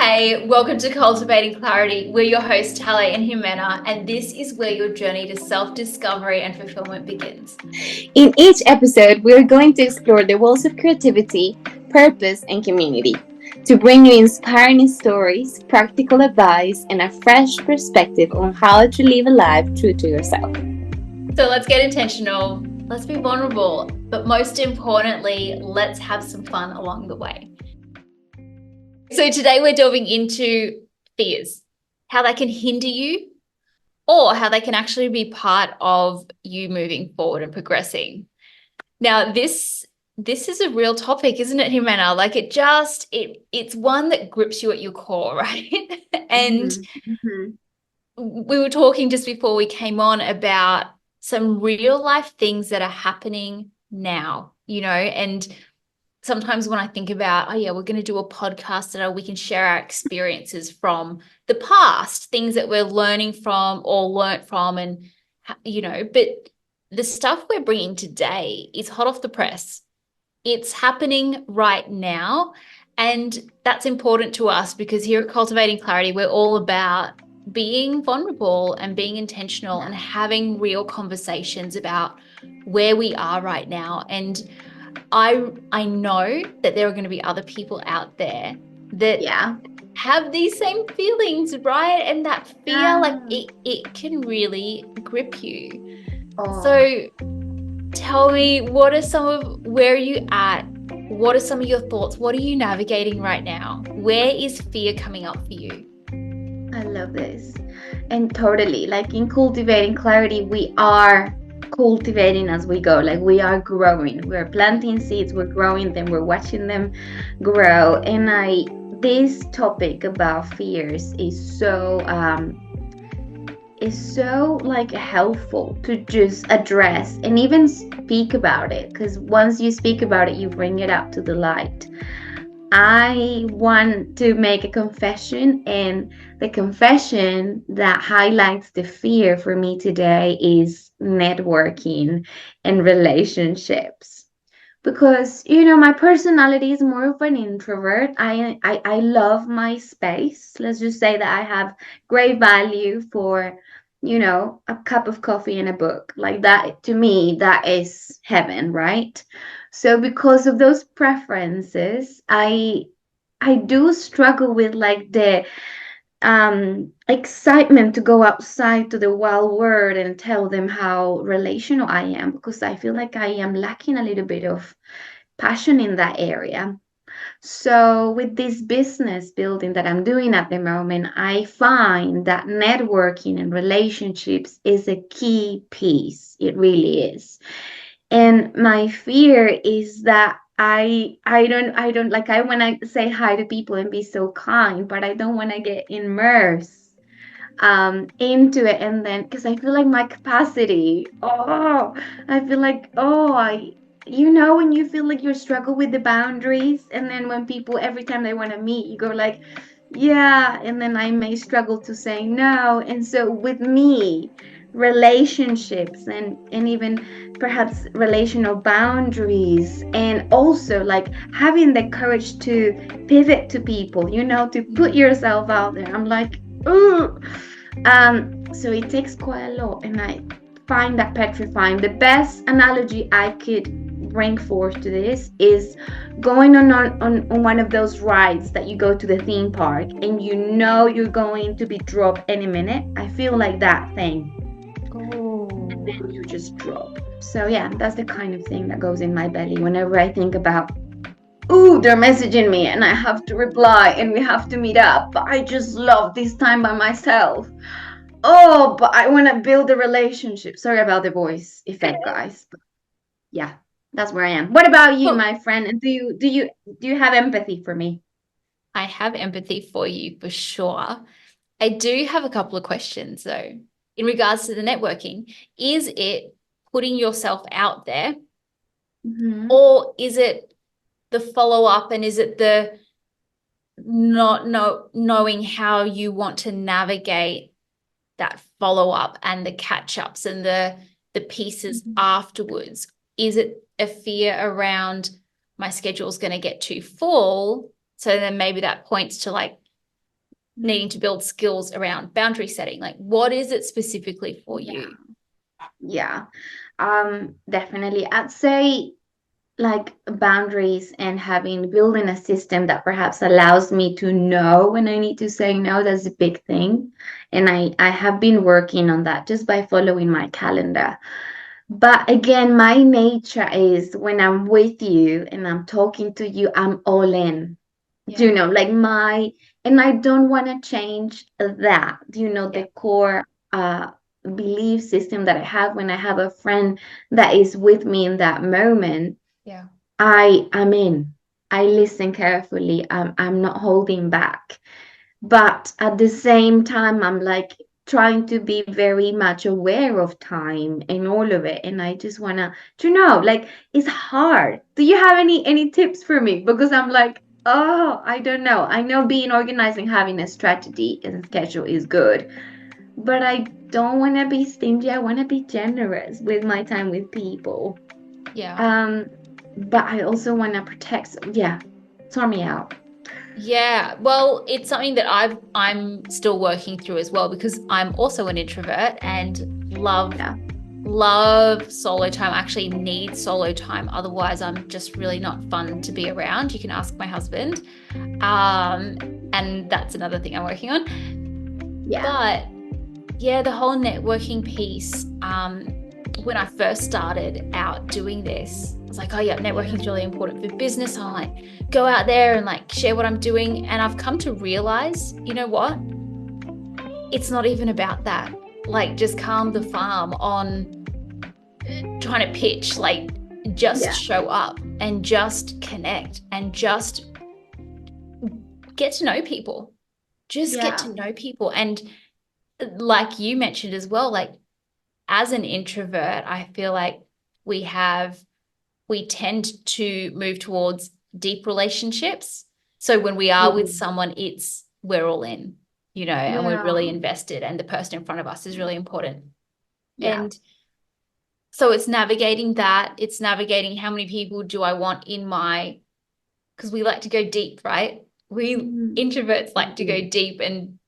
Hey, welcome to Cultivating Clarity. We're your hosts, Halle and Jimena, and this is where your journey to self-discovery and fulfillment begins. In each episode, we are going to explore the worlds of creativity, purpose, and community to bring you inspiring stories, practical advice, and a fresh perspective on how to live a life true to yourself. So let's get intentional, let's be vulnerable, but most importantly, let's have some fun along the way. So today we're delving into fears, how they can hinder you or how they can actually be part of you moving forward and progressing. Now, this is a real topic, isn't it, Jimena? Like it's one that grips you at your core, right? And we were talking just before we came on about some real life things that are happening now, and sometimes when I think about, oh yeah, we're going to do a podcast that we can share our experiences from the past, things that we're learning from or learnt from, and but the stuff we're bringing today is hot off the press. It's happening right now, and that's important to us because here at Cultivating Clarity, we're all about being vulnerable and being intentional and having real conversations about where we are right now. And I know that there are going to be other people out there that have these same feelings, right? And that fear, like it can really grip you. So tell me, where are you at? What are some of your thoughts? What are you navigating right now? Where is fear coming up for you? I love this. And totally, like in Cultivating Clarity, we are cultivating as we go. Like we are growing. We're planting seeds, we're growing them, we're watching them grow. And this topic about fears is so like helpful to just address and even speak about it, because once you speak about it, you bring it up to the light. I want to make a confession, and the confession that highlights the fear for me today is networking and relationships. Because, my personality is more of an introvert. I love my space. Let's just say that I have great value for, a cup of coffee and a book. Like that, to me, that is heaven, right? So because of those preferences, I do struggle with like the excitement to go outside to the wild world and tell them how relational I am, because I feel like I am lacking a little bit of passion in that area. So with this business building that I'm doing at the moment, I find that networking and relationships is a key piece. It really is. And my fear is that I don't like, I want to say hi to people and be so kind, but I don't want to get immersed into it. And then because I feel like my capacity, I feel like, when you feel like you struggle with the boundaries, and then when people every time they want to meet you go like, yeah, and then I may struggle to say no. And so with me, relationships and even perhaps relational boundaries, and also like having the courage to pivot to people, to put yourself out there, I'm like, ooh. So it takes quite a lot, and I find that petrifying. The best analogy I could bring forth to this is going on one of those rides that you go to the theme park and you're going to be dropped any minute. I feel like that thing. And then you just drop. So yeah, that's the kind of thing that goes in my belly whenever I think about, ooh, they're messaging me and I have to reply and we have to meet up, but I just love this time by myself. Oh, but I want to build a relationship. Sorry about the voice effect, guys. But yeah, that's where I am. What about you, Well, my friend? And do you have empathy for me? I have empathy for you for sure. I do have a couple of questions though. In regards to the networking, is it putting yourself out there, Mm-hmm. or is it the follow up, and is it the not knowing how you want to navigate that follow up and the catch ups and the pieces afterwards? Is it a fear around my schedule's going to get too full? So then maybe that points to like needing to build skills around boundary setting? Like, what is it specifically for Yeah. you? Yeah. Definitely. I'd say like boundaries and having building a system that perhaps allows me to know when I need to say no. That's a big thing. And I have been working on that just by following my calendar. But again, my nature is when I'm with you and I'm talking to you, I'm all in. Do Yeah. you know, like my, and I don't want to change that, you know, Yeah. the core belief system that I have when I have a friend that is with me in that moment. Yeah. I am in. I listen carefully. I'm not holding back. But at the same time, I'm like trying to be very much aware of time and all of it. And I just wanna to know, like, it's hard. Do you have any tips for me? Because I'm like, oh, I don't know. I know being organized and having a strategy and schedule is good, but I don't want to be stingy. I want to be generous with my time with people. Yeah. Um, but I also want to protect. Yeah, sort me out. Yeah, well, it's something that I'm still working through as well, because I'm also an introvert and Yeah. love solo time. I actually need solo time. Otherwise, I'm just really not fun to be around. You can ask my husband. Um, and that's another thing I'm working on. Yeah. But yeah, the whole networking piece, when I first started out doing this, I was like, oh yeah, networking is really important for business. I'll like go out there and like share what I'm doing. And I've come to realize, you know what? It's not even about that. Like, just calm the farm on trying to pitch, like, just Yeah. show up and just connect and just get to know people. Just get Yeah. to know people. And like you mentioned as well, like, as an introvert, I feel like we tend to move towards deep relationships. So when we are with Mm. someone, we're all in, and we're Yeah. really invested, and the person in front of us is really important. Yeah. And so it's navigating that. It's navigating how many people do I want in because we like to go deep, right? We Mm. introverts like to go Mm. deep. And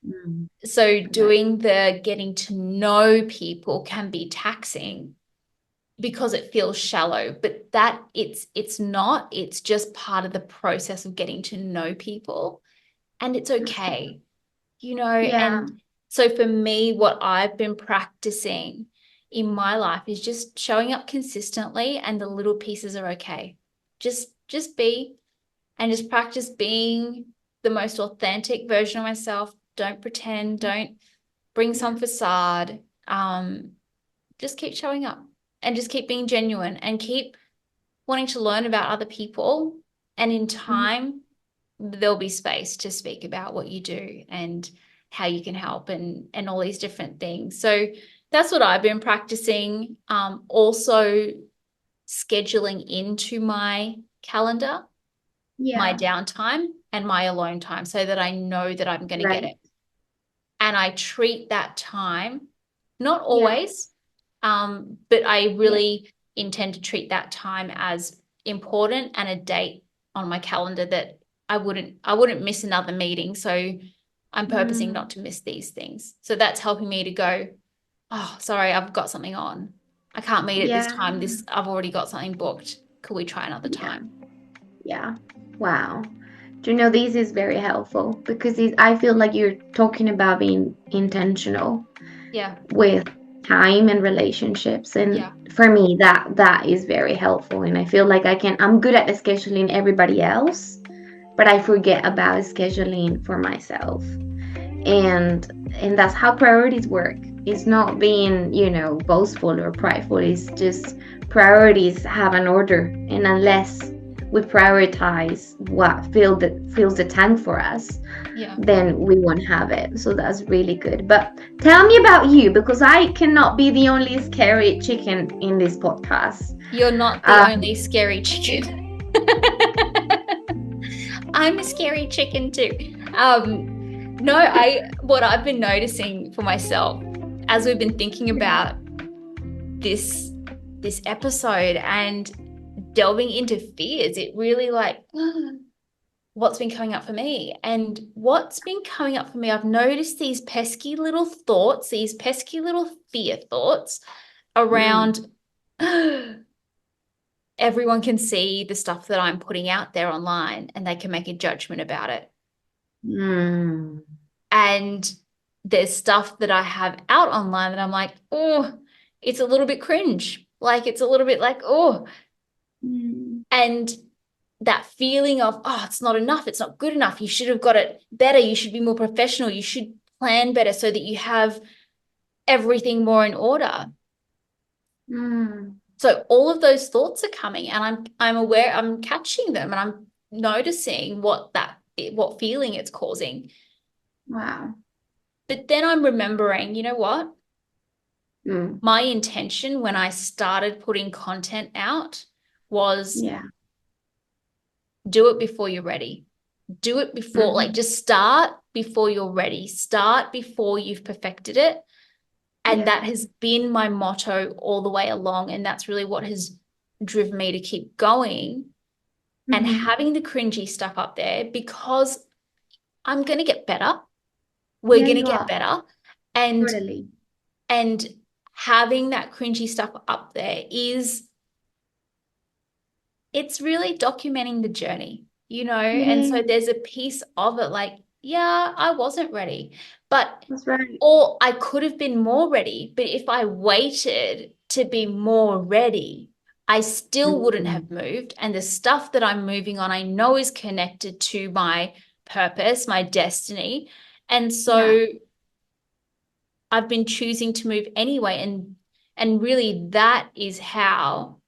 Mm. so Right. doing the getting to know people can be taxing because it feels shallow, but it's not. It's just part of the process of getting to know people, and it's okay, Yeah. and so for me, what I've been practicing in my life is just showing up consistently, and the little pieces are okay. Just be, and just practice being the most authentic version of myself. Don't pretend, don't bring Yeah. some facade. Just keep showing up and just keep being genuine and keep wanting to learn about other people. And in Mm. time, there'll be space to speak about what you do and how you can help, and all these different things. So that's what I've been practicing. Also scheduling into my calendar my Yeah. downtime and my alone time so that I know that I'm going to get Right. it. And I treat that time, not Yeah. always, but I Yeah. really intend to treat that time as important, and a date on my calendar that I wouldn't miss another meeting. So I'm purposing Mm. not to miss these things. So that's helping me to go, oh, sorry, I've got something on. I can't meet at this Yeah. time. I've already got something booked. Could we try another Yeah. time? Yeah. Wow. Do you know this is very helpful because I feel like you're talking about being intentional Yeah. with time and relationships, and Yeah. for me that is very helpful. And I feel like I'm good at scheduling everybody else, but I forget about scheduling for myself. And that's how priorities work. It's not being, boastful or prideful. It's just priorities have an order, and unless we prioritize what fills the tank for us, Yeah. then we won't have it. So that's really good. But tell me about you, because I cannot be the only scary chicken in this podcast. You're not the only scary chicken. I'm a scary chicken too. No, what I've been noticing for myself as we've been thinking about this this episode and delving into fears, it really like what's been coming up for me. And what's been coming up for me, I've noticed these pesky little thoughts, these pesky little fear thoughts around everyone can see the stuff that I'm putting out there online and they can make a judgment about it. Mm. And there's stuff that I have out online that I'm like, oh, it's a little bit cringe. Like it's a little bit like, oh, Mm. and that feeling of, oh, it's not enough. It's not good enough. You should have got it better. You should be more professional. You should plan better so that you have everything more in order. Mm. So all of those thoughts are coming and I'm aware, I'm catching them and I'm noticing what feeling it's causing. Wow. But then I'm remembering, you know what? Mm. My intention when I started putting content out was Yeah. do it before you're ready. Do it before, like Mhm. just start before you're ready. Start before you've perfected it. And that Yeah. has been my motto all the way along. And that's really what has driven me to keep going and Mhm. having the cringy stuff up there because I'm going to get better. We're Yeah, going to you get are. better. And Totally. and having that cringy stuff up there is it's really documenting the journey, It and so is. there's a piece of it like, yeah, I wasn't ready, but That's right. or I could have been more ready, but if I waited to be more ready, I still wouldn't Mhm. have moved. And the stuff that I'm moving on, I know is connected to my purpose, my destiny. And Yeah. so I've been choosing to move anyway. And really that is how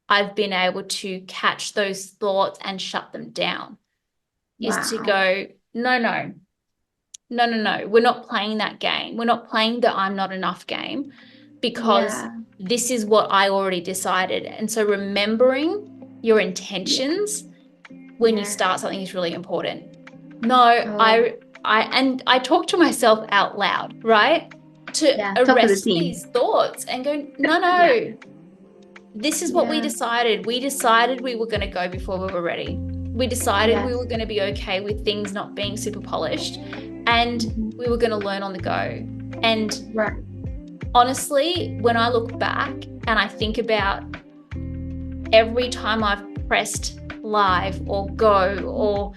I've been able to catch those thoughts and shut them down, is to Wow. go, no, no, no, no, no. We're not playing that game. We're not playing the I'm not enough game because Yeah. this is what I already decided. And so remembering your Yeah. intentions when you start Yes. something is really important. No, Oh, I talk to myself out loud, right? To yeah. Talk to the arrest team. these thoughts and go, no, Yeah. no, this is what we Yeah. decided. We decided we were going to go before we were ready. We decided we were Yes. going to be okay with things not being super polished and we Mhm. were going to learn on the go. And Right. honestly, when I look back and I think about every time I've pressed live or go or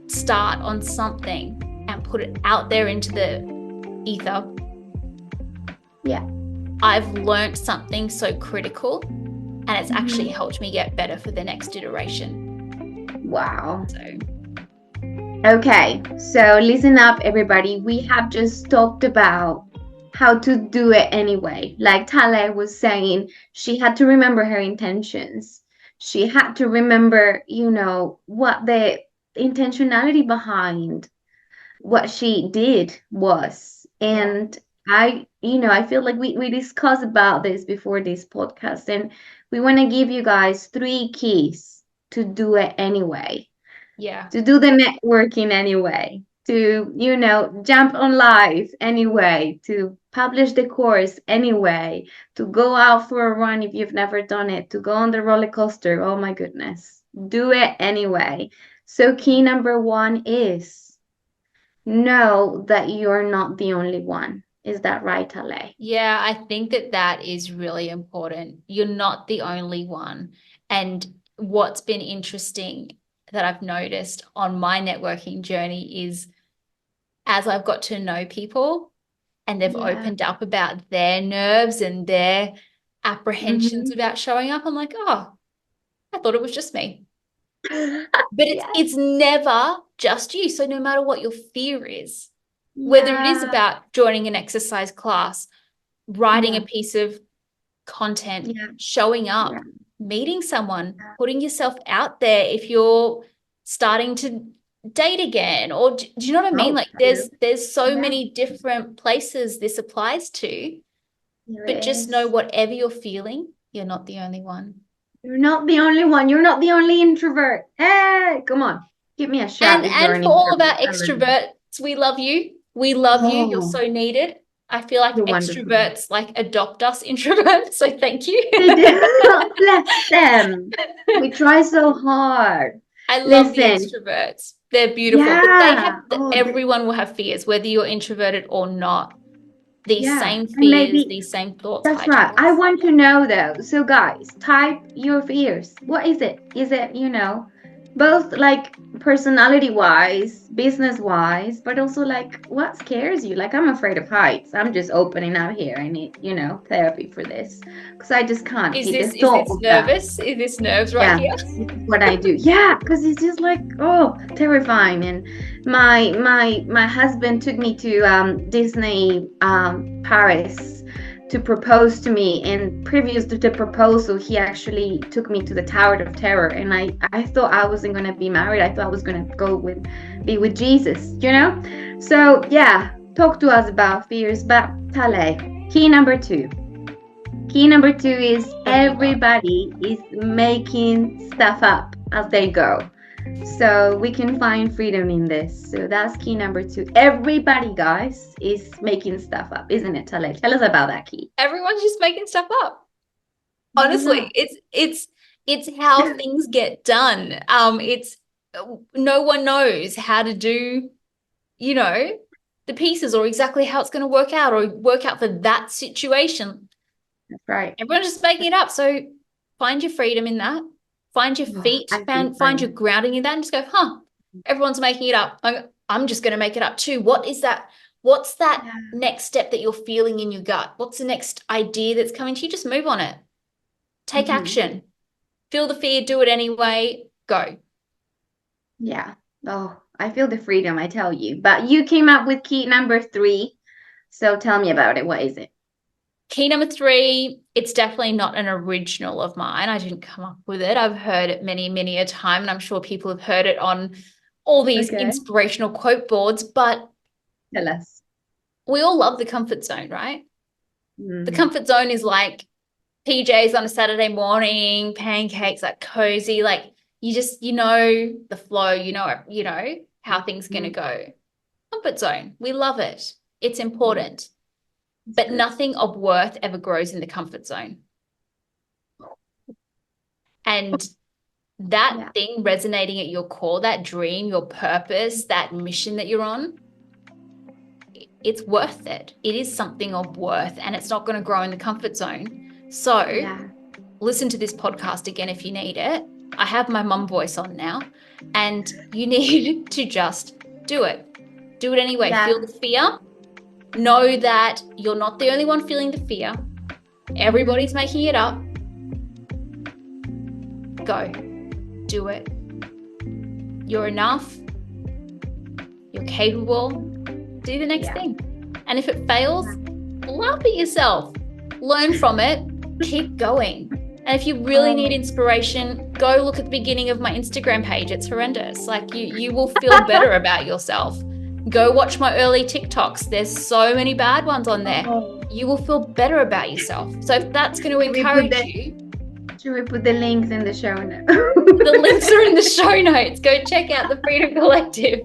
start on something and put it out there into the ether, Yeah. I've learned something so critical and it's actually Mhm. helped me get better for the next iteration. Wow. So Okay, so listen up, everybody. We have just talked about how to do it anyway. Like Tale was saying, she had to remember her intentions. She had to remember, what the intentionality behind what she did was. yeah, And I feel like we discussed about this before this podcast, and we want to give you guys three keys to do it anyway, yeah, to do the networking anyway, to, jump on live anyway, to publish the course anyway, to go out for a run if you've never done it, to go on the roller coaster. Oh my goodness. Do it anyway. So, yeah. key number one is know that you're not the only one. Is that right, Ale? Yeah, I think that that is really important. You're not the only one. And what's been interesting that I've noticed on my networking journey is as I've got to know people and they've Yeah. opened up about their nerves and their apprehensions Mm-hmm. about showing up, I'm like, oh, I thought it was just me. But it's Yes. it's never just you. So no matter what your fear is, whether it is Yeah. about joining an exercise class, writing a Yeah. piece of content, Yeah. showing Yeah. up, meeting someone, putting yourself out there if you're starting to date again, or do you know what I mean? Oh, Like true. there's so Yeah. many different places this applies to, There but just know is. whatever you're feeling, you're not the only one. You're not the only one. You're not the only introvert. Hey, come on. Give me a shout if you're And an for all of our introvert. I love you. extroverts, we love you. We love you. You're Oh, so needed. I feel like you're wonderful. extroverts like adopt us introverts, so thank you. They do. Bless them. We try so hard. I love the Listen, extroverts. They're beautiful, but they have, yeah. Oh, everyone will have fears, whether you're introverted or not. These yeah. same And fears, maybe these same thoughts that's hijack right. I us. want to know though. So guys, type your fears. What is it? Is it, both like personality wise, business wise, but also like what scares you? Like I'm afraid of heights. I'm just opening out here. I need, therapy for this because I just can't Is keep the this is thought this of that. nervous? Is this nerves right Yeah, here? this is what I do. Yeah, because it's just like, oh, terrifying. And my husband took me to Disney Paris to propose to me, and previous to the proposal he actually took me to the Tower of Terror, and I thought I wasn't going to be married. I thought I was going to be with Jesus. So yeah, talk to us about fears. But Tale, key number 2. Key number 2 is What have you got? everybody is making stuff up as they go. So we can find freedom in this. So that's key number 2. Everybody, guys, is making stuff up, isn't it, Tale? Tell us about that key. Everyone's just making stuff up. Why Honestly, not? it's how things get done. It's no one knows how to do, you know, the pieces or exactly how it's going to work out or work out for that situation. That's right. Everyone's just making it up. So find your freedom in that. Find your Oh, feet, I feel find your free. grounding in that and just go, huh, everyone's making it up. I'm just going to make it up too. What is that? What's that Yeah. next step that you're feeling in your gut? What's the next idea that's coming to you? Just move on it. Take Hmm. action. Feel the fear, do it anyway. Go. Yeah. Oh, I feel the freedom, I tell you. But you came up with key number 3. So tell me about it. What is it? Key number 3, it's definitely not an original of mine. I didn't come up with it. I've heard it many, many a time, and I'm sure people have heard it on all these Okay. inspirational quote boards, but Tell us. we all love the comfort zone, right? The Mm. comfort zone is like PJs on a Saturday morning, pancakes, like cozy, like you know the flow, you know how things are gonna Mm. go. Comfort zone. We love it. It's Yeah, important. it's But good. nothing of worth ever grows in the comfort zone. And that Yeah. thing resonating at your core, that dream, your purpose, that mission that you're on, it's worth it. It is something of worth, and it's not going to grow in the comfort zone. So Yeah. listen to this podcast again if you need it. I have my mum voice on now, and you need to just do it. Do it anyway. Feel Yeah. the fear. Know that you're not the only one feeling the fear. Everybody's making it up. Go. Do it. You're enough. You're capable. Do the next Yeah. thing. And if it fails, laugh at yourself. Learn from it. Keep going. And if you really need Oh. inspiration, go look at the beginning of my Instagram page. It's horrendous. Like you will feel better about yourself. Go watch my early TikToks. There's so many bad ones on there. Oh. You will feel better about yourself. So if that's going to Should we put encourage the you, should we put the links in the show notes? the links are in the show notes. Go check out the Freedom Collective.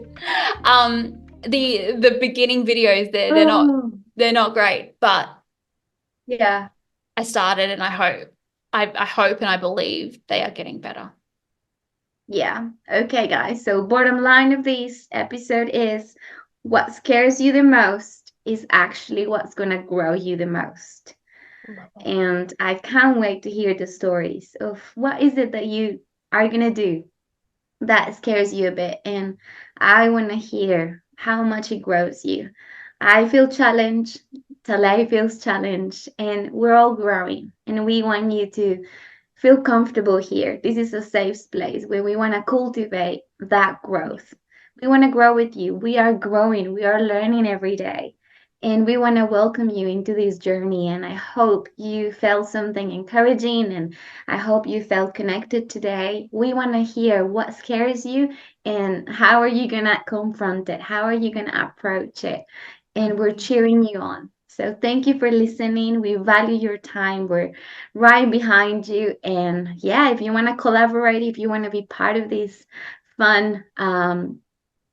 The beginning videos there, Oh. they're not great, but Yeah. I started and I hope and I believe they are getting better. Yeah. Okay, guys. So bottom line of this episode is what scares you the most is actually what's gonna grow you the most. Love it. And I can't wait to hear the stories of what is it that you are gonna do that scares you a bit. And I want to hear how much it grows you. I feel challenged. Talay feels challenged. And we're all growing. And we want you to feel comfortable here. This is a safe place where we want to cultivate that growth. We want to grow with you. We are growing. We are learning every day. And we want to welcome you into this journey. And I hope you felt something encouraging, and I hope you felt connected today. We want to hear what scares you and how are you going to confront it? How are you going to approach it? And we're Mhm. cheering you on. So thank you for listening. We value your time. We're right behind you. And yeah, if you want to collaborate, if you want to be part of this fun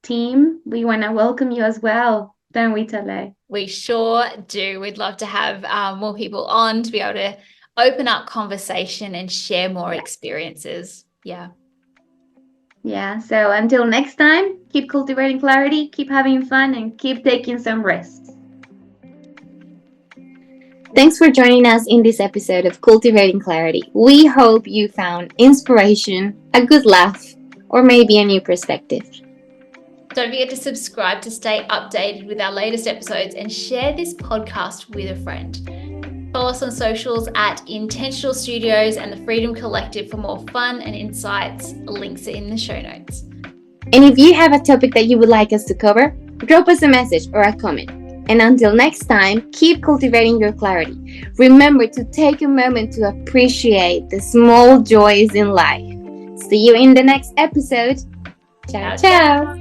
team, we want to welcome you as well. Don't we, Tale? We sure do. We'd love to have more people on to be able to open up conversation and share more Yeah. experiences. Yeah. Yeah, so until next time, keep cultivating clarity, keep having fun, and keep taking some rest. Thanks for joining us in this episode of Cultivating Clarity. We hope you found inspiration, a good laugh, or maybe a new perspective. Don't forget to subscribe to stay updated with our latest episodes and share this podcast with a friend. Follow us on socials at Intentional Studios and the Freedom Collective for more fun and insights. Links are in the show notes. And if you have a topic that you would like us to cover, drop us a message or a comment. And until next time, keep cultivating your clarity. Remember to take a moment to appreciate the small joys in life. See you in the next episode. Ciao, ciao.